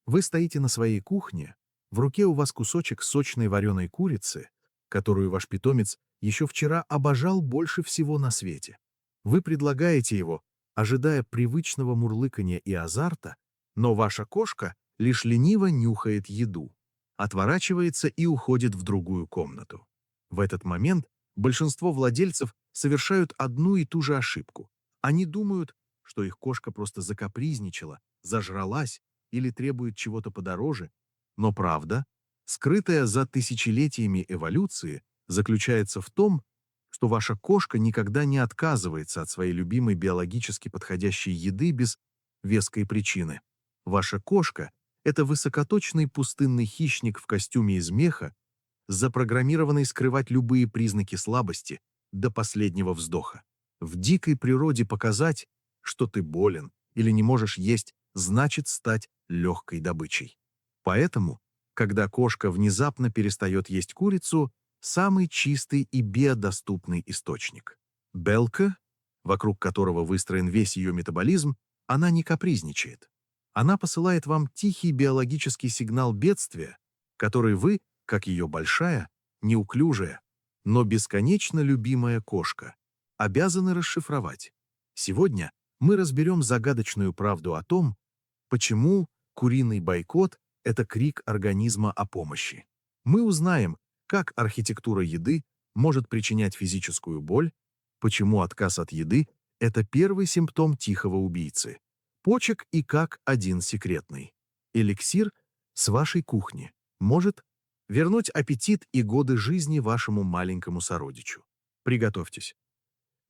Вы стоите на своей кухне, в руке у вас кусочек сочной вареной курицы, которую ваш питомец еще вчера обожал больше всего на свете. Вы предлагаете его, ожидая привычного мурлыканья и азарта, но ваша кошка лишь лениво нюхает еду, отворачивается и уходит в другую комнату. В этот момент большинство владельцев совершают одну и ту же ошибку. Они думают, что их кошка просто закапризничала, зажралась или требует чего-то подороже, но правда, скрытая за тысячелетиями эволюции, заключается в том, что ваша кошка никогда не отказывается от своей любимой биологически подходящей еды без веской причины. Ваша кошка — это высокоточный пустынный хищник в костюме из меха, запрограммированный скрывать любые признаки слабости до последнего вздоха. В дикой природе показать, что ты болен или не можешь есть, значит стать легкой добычей. Поэтому, когда кошка внезапно перестает есть курицу, самый чистый и биодоступный источник. Белка, вокруг которого выстроен весь ее метаболизм, она не капризничает. Она посылает вам тихий биологический сигнал бедствия, который вы, как ее большая, неуклюжая, но бесконечно любимая кошка, обязаны расшифровать. Сегодня мы разберем загадочную правду о том, почему куриный бойкот — это крик организма о помощи. Мы узнаем, как архитектура еды может причинять физическую боль, почему отказ от еды — это первый симптом тихого убийцы, почек и как один секретный. Эликсир с вашей кухни может вернуть аппетит и годы жизни вашему маленькому сородичу. Приготовьтесь.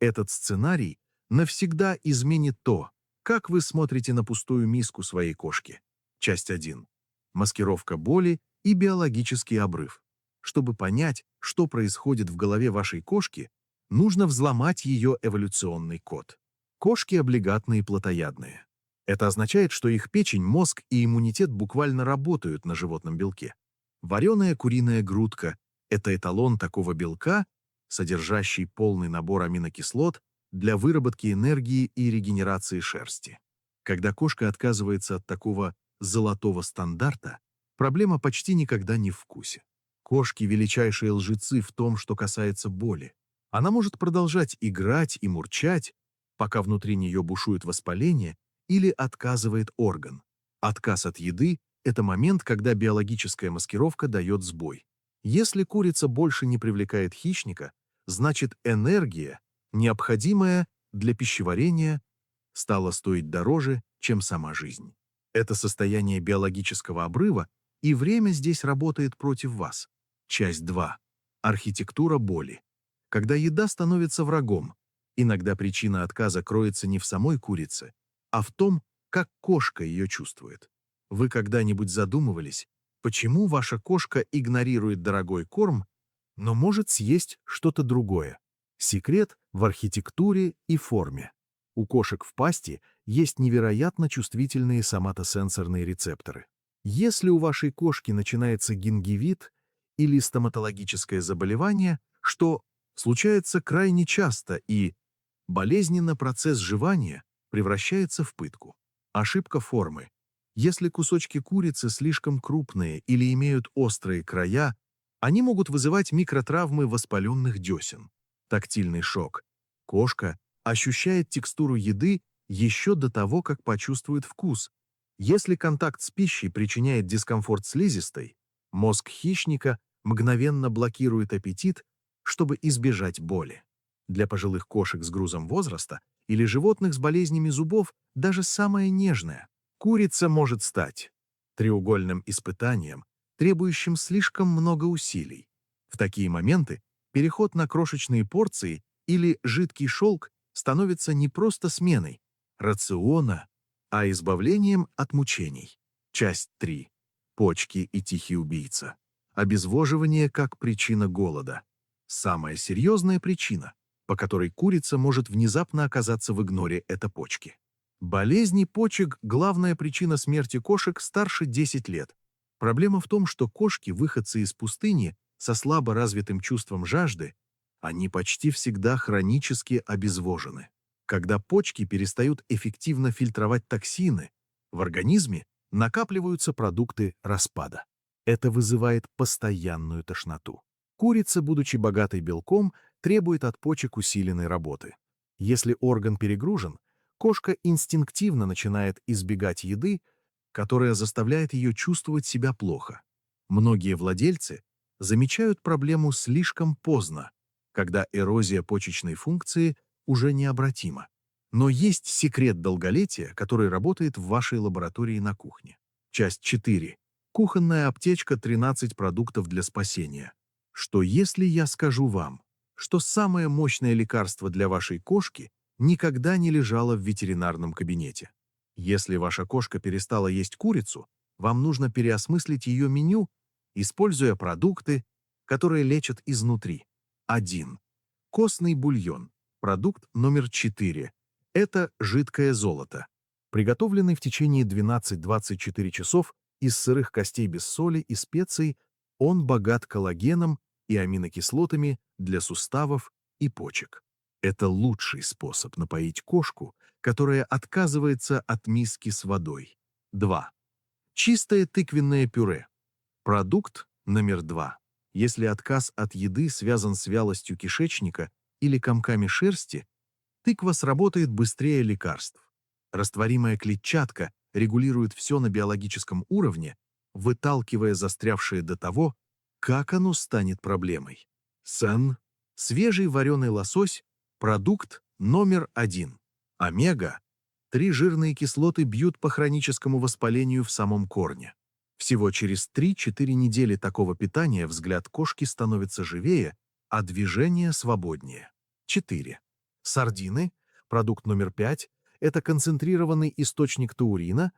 Этот сценарий навсегда изменит то, как вы смотрите на пустую миску своей кошки. Часть 1. Маскировка боли и биологический обрыв. Чтобы понять, что происходит в голове вашей кошки, нужно взломать ее эволюционный код. Кошки облигатные плотоядные. Это означает, что их печень, мозг и иммунитет буквально работают на животном белке. Вареная куриная грудка — это эталон такого белка, содержащий полный набор аминокислот для выработки энергии и регенерации шерсти. Когда кошка отказывается от такого золотого стандарта, проблема почти никогда не в вкусе. Кошки — величайшие лжецы в том, что касается боли. Она может продолжать играть и мурчать, пока внутри нее бушует воспаление или отказывает орган. Отказ от еды — это момент, когда биологическая маскировка дает сбой. Если курица больше не привлекает хищника, значит энергия, необходимая для пищеварения, стала стоить дороже, чем сама жизнь. Это состояние биологического обрыва, и время здесь работает против вас. Часть 2. Архитектура боли. Когда еда становится врагом, иногда причина отказа кроется не в самой курице, а в том, как кошка ее чувствует. Вы когда-нибудь задумывались, почему ваша кошка игнорирует дорогой корм, но может съесть что-то другое? Секрет в архитектуре и форме. У кошек в пасти есть невероятно чувствительные соматосенсорные рецепторы. Если у вашей кошки начинается гингивит или стоматологическое заболевание, что случается крайне часто и болезненно, процесс жевания превращается в пытку. Ошибка формы. Если кусочки курицы слишком крупные или имеют острые края, они могут вызывать микротравмы воспаленных десен. Тактильный шок. Кошка ощущает текстуру еды еще до того, как почувствует вкус. Если контакт с пищей причиняет дискомфорт слизистой, мозг хищника мгновенно блокирует аппетит, чтобы избежать боли. Для пожилых кошек с грузом возраста или животных с болезнями зубов даже самое нежное курица может стать треугольным испытанием, требующим слишком много усилий. В такие моменты переход на крошечные порции или жидкий шелк становится не просто сменой рациона, а избавлением от мучений. Часть 3. Почки и тихий убийца. Обезвоживание как причина голода. Самая серьезная причина, по которой курица может внезапно оказаться в игноре, это почки. Болезни почек — главная причина смерти кошек старше 10 лет. Проблема в том, что кошки, выходцы из пустыни, со слабо развитым чувством жажды, они почти всегда хронически обезвожены. Когда почки перестают эффективно фильтровать токсины, в организме накапливаются продукты распада. Это вызывает постоянную тошноту. Курица, будучи богатой белком, требует от почек усиленной работы. Если орган перегружен, кошка инстинктивно начинает избегать еды, которая заставляет ее чувствовать себя плохо. Многие владельцы замечают проблему слишком поздно, когда эрозия почечной функции уже необратима. Но есть секрет долголетия, который работает в вашей лаборатории на кухне. Часть 4. Кухонная аптечка 13 продуктов для спасения. Что если я скажу вам, что самое мощное лекарство для вашей кошки никогда не лежало в ветеринарном кабинете? Если ваша кошка перестала есть курицу, вам нужно переосмыслить ее меню, используя продукты, которые лечат изнутри. 1. Костный бульон. Продукт номер 4. Это жидкое золото. Приготовленный в течение 12-24 часов из сырых костей без соли и специй, он богат коллагеном и аминокислотами для суставов и почек. Это лучший способ напоить кошку, которая отказывается от миски с водой. 2. Чистое тыквенное пюре. Продукт номер 2. Если отказ от еды связан с вялостью кишечника или комками шерсти, тыква сработает быстрее лекарств. Растворимая клетчатка регулирует все на биологическом уровне, выталкивая застрявшее до того, как оно станет проблемой. Сан. Свежий вареный лосось – продукт номер 1. Омега. 3 жирные кислоты бьют по хроническому воспалению в самом корне. Всего через 3-4 недели такого питания взгляд кошки становится живее, а движение свободнее. 4. Сардины, продукт номер 5, это концентрированный источник таурина,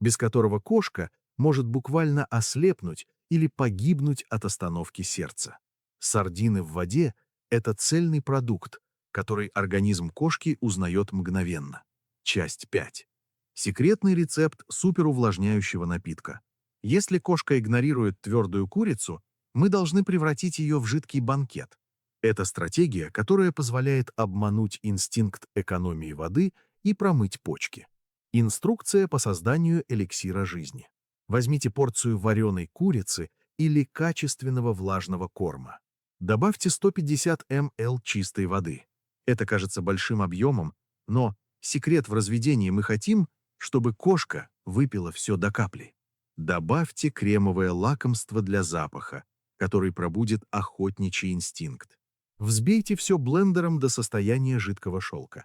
без которого кошка может буквально ослепнуть или погибнуть от остановки сердца. Сардины в воде – это цельный продукт, который организм кошки узнает мгновенно. Часть 5. Секретный рецепт суперувлажняющего напитка. Если кошка игнорирует твердую курицу, мы должны превратить ее в жидкий банкет. Это стратегия, которая позволяет обмануть инстинкт экономии воды и промыть почки. Инструкция по созданию эликсира жизни. Возьмите порцию вареной курицы или качественного влажного корма. Добавьте 150 мл чистой воды. Это кажется большим объемом, но секрет в разведении: мы хотим, чтобы кошка выпила все до капли. Добавьте кремовое лакомство для запаха, который пробудит охотничий инстинкт. Взбейте все блендером до состояния жидкого шелка.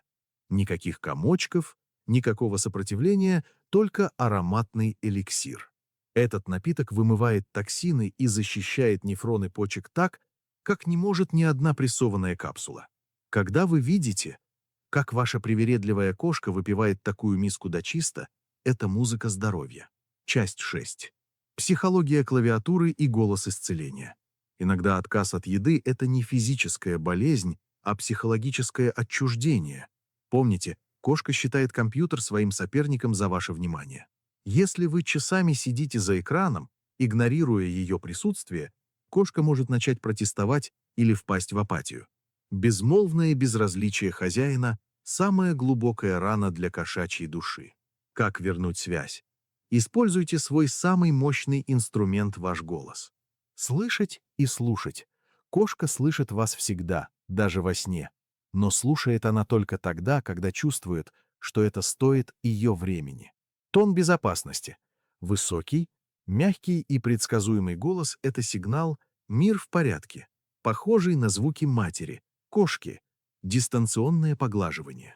Никаких комочков, никакого сопротивления, только ароматный эликсир. Этот напиток вымывает токсины и защищает нефроны почек так, как не может ни одна прессованная капсула. Когда вы видите, как ваша привередливая кошка выпивает такую миску дочисто, это музыка здоровья. Часть 6. Психология клавиатуры и голос исцеления. Иногда отказ от еды – это не физическая болезнь, а психологическое отчуждение. Помните, кошка считает компьютер своим соперником за ваше внимание. Если вы часами сидите за экраном, игнорируя ее присутствие, кошка может начать протестовать или впасть в апатию. Безмолвное безразличие хозяина – самая глубокая рана для кошачьей души. Как вернуть связь? Используйте свой самый мощный инструмент – ваш голос. Слышать и слушать. Кошка слышит вас всегда, даже во сне. Но слушает она только тогда, когда чувствует, что это стоит ее времени. Тон безопасности. Высокий, мягкий и предсказуемый голос – это сигнал «мир в порядке», похожий на звуки матери, кошки, дистанционное поглаживание.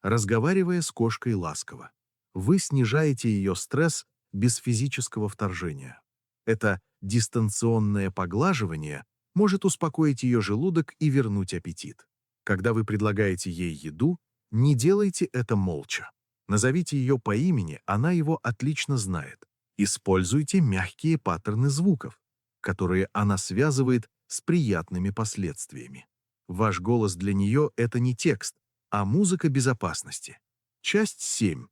Разговаривая с кошкой ласково, вы снижаете ее стресс без физического вторжения. Это дистанционное поглаживание может успокоить ее желудок и вернуть аппетит. Когда вы предлагаете ей еду, не делайте это молча. Назовите ее по имени, она его отлично знает. Используйте мягкие паттерны звуков, которые она связывает с приятными последствиями. Ваш голос для нее – это не текст, а музыка безопасности. Часть 7.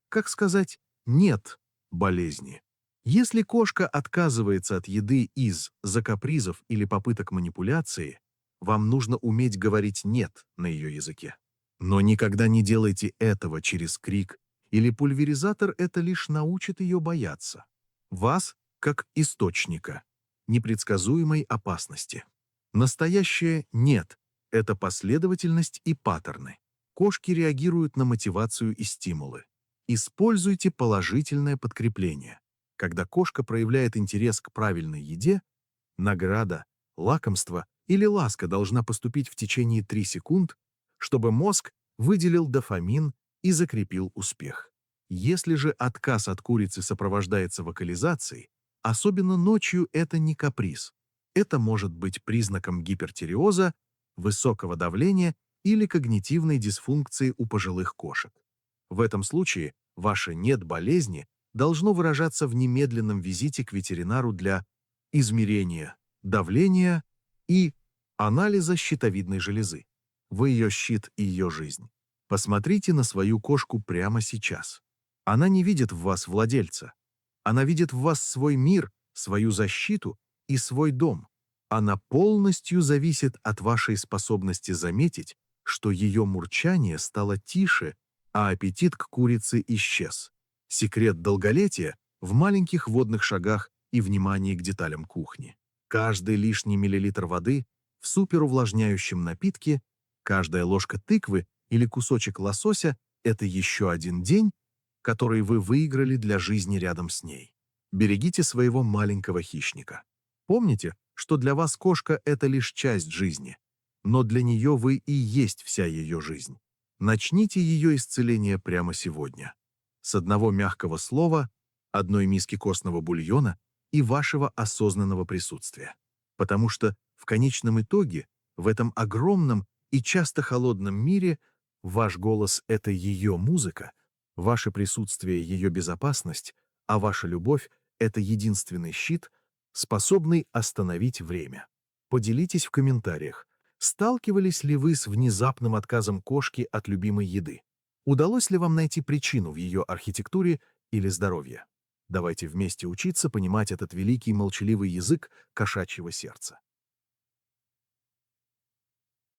Как сказать «нет» болезни? Если кошка отказывается от еды из-за капризов или попыток манипуляции, вам нужно уметь говорить «нет» на ее языке. Но никогда не делайте этого через крик Или пульверизатор это лишь научит ее бояться? Вас, как источника непредсказуемой опасности. Настоящее «нет» — это последовательность и паттерны. Кошки реагируют на мотивацию и стимулы. Используйте положительное подкрепление. Когда кошка проявляет интерес к правильной еде, награда, лакомство или ласка должна поступить в течение 3 секунд, чтобы мозг выделил дофамин и закрепил успех. Если же отказ от курицы сопровождается вокализацией, особенно ночью, это не каприз. Это может быть признаком гипертиреоза, высокого давления или когнитивной дисфункции у пожилых кошек. В этом случае ваше «нет» болезни должно выражаться в немедленном визите к ветеринару для измерения давления и анализа щитовидной железы. Вы ее щит и ее жизнь. Посмотрите на свою кошку прямо сейчас. Она не видит в вас владельца. Она видит в вас свой мир, свою защиту и свой дом. Она полностью зависит от вашей способности заметить, что ее мурчание стало тише, а аппетит к курице исчез. Секрет долголетия в маленьких водных шагах и внимании к деталям кухни. Каждый лишний миллилитр воды в суперувлажняющем напитке, каждая ложка тыквы или кусочек лосося – это еще один день, который вы выиграли для жизни рядом с ней. Берегите своего маленького хищника. Помните, что для вас кошка – это лишь часть жизни, но для нее вы и есть вся ее жизнь. Начните ее исцеление прямо сегодня. С одного мягкого слова, одной миски костного бульона и вашего осознанного присутствия. Потому что в конечном итоге, в этом огромном и часто холодном мире, ваш голос – это ее музыка, ваше присутствие – ее безопасность, а ваша любовь – это единственный щит, способный остановить время. Поделитесь в комментариях, сталкивались ли вы с внезапным отказом кошки от любимой еды? Удалось ли вам найти причину в ее архитектуре или здоровье? Давайте вместе учиться понимать этот великий молчаливый язык кошачьего сердца.